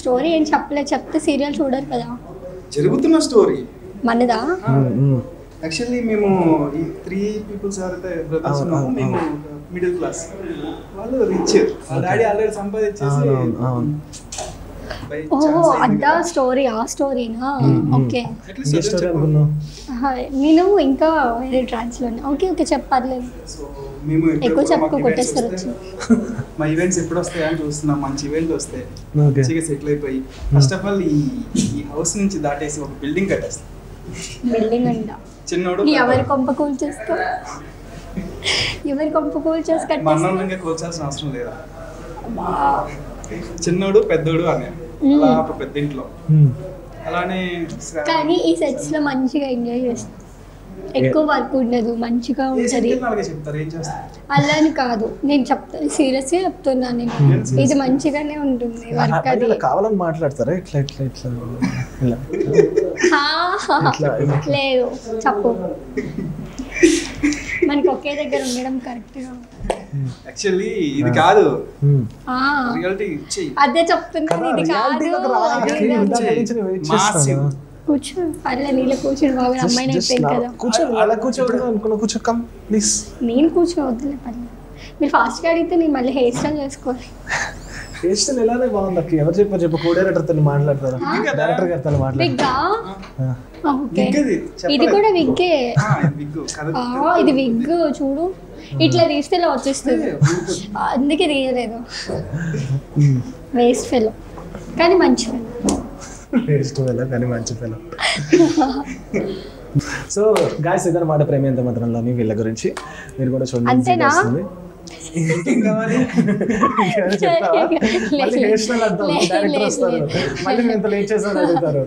Story ఏం చెప్పలేదు, చెప్తే సీరియల్ చూడరు కదా. జరుగుతున్న స్టోరీ మనదా? యాక్చువల్లీ మేము ఈ 3 పీపుల్స్ ఎవరైతే బ్రదర్స్ ఉన్నామో మేము మిడిల్ క్లాస్, వాళ్ళు రిచ్. డాడీ ఆల్రెడీ సంపాదించేసి ఓహో అద్దా స్టోరీ, ఆ స్టోరీనా? ఓకే నేను ఇంకా వేరే ట్రాన్స్లో. ఓకే ఓకే చెప్పర్లేదు, ఎక్కువ చెప్పుకో కొట్టేస్తారు వచ్చి. మా ఈవెంట్స్ ఎప్పుడు వస్తాయని చూస్తున్నాం, మంచి ఈవెంట్ వస్తే మంచిగా సెటిల్ అయిపోయి. ఫస్ట్ ఆఫ్ ఆల్ ఈ హౌస్ నుంచి దాటేసి ఒక బిల్డింగ్ కట్టేస్తాం. బిల్డింగ్ అంట చిన్నోడు ఎవరి కొంప కూల్చేస్తా, ఎవరి కొంప కూల్చేసి మనంగా కూల్చాల్సిన అవసరం లేదా. చిన్నోడు పెద్దోడు అని అలా ఒక పెద్ద ఇంట్లో అలానే. కానీ ఈ సెట్స్ లో మంచిగా ఎంజాయ్ చేస్తాం, ఎక్కువ వర్క్ ఉండదు, మంచిగా ఉంటుంది. అలా అని కాదు, నేను చెప్తాను సీరియస్ గా చెప్తున్నాను నేను. ఇది మంచిగానే ఉంటుంది వర్క్. అది కావాలని మాట్లాడతారా ఇట్లా ఇట్లా ఇట్లా లేదు చెప్పు, మనకి ఒకే దగ్గర ఉండడం కరెక్ట్ గా. యాక్చువల్లీ ఇది కాదు రియాలిటీ, అదే చెప్తున్నాను, ఇది కాదు. కూర్చో పర్లే, నీళ్ళ కూర్చొని బాగా అమ్మాయిని అయిపోయింది కదా. నేను కూర్చోవద్దులే పర్లేదు, మీరు ఫాస్ట్గా అడిగితే నేను మళ్ళీ హెయిర్ స్టైల్ చేసుకోవాలి. హెయిర్ స్టైల్ ఎలానే బాగుంది అక్క. ఎవరు చెప్పు కో-డైరెక్టర్తో మాట్లాడతారా, డైరెక్టర్ గారితో మాట్లాడతారా? ఓకే ఇది కూడా విగ్గే, ఇది విగ్ చూడు, ఇట్లా తీస్తే ఇలా వచ్చేస్తుంది, అందుకే తీయలేదు. వేస్ట్ ఫెలో కానీ మంచి ఫెలో. సో గాయ్స్ ఇదన్నమాట ప్రేమ ఎంత మాత్రంలోని వీళ్ళ గురించి మీరు కూడా చూడండి. అంతేనా? మళ్ళీ హెయిర్ స్టైల్ అంటారు, డైరెక్టర్ వస్తారు, మళ్ళీ ఎంత లేట్ చేస్తాను అడుగుతారు.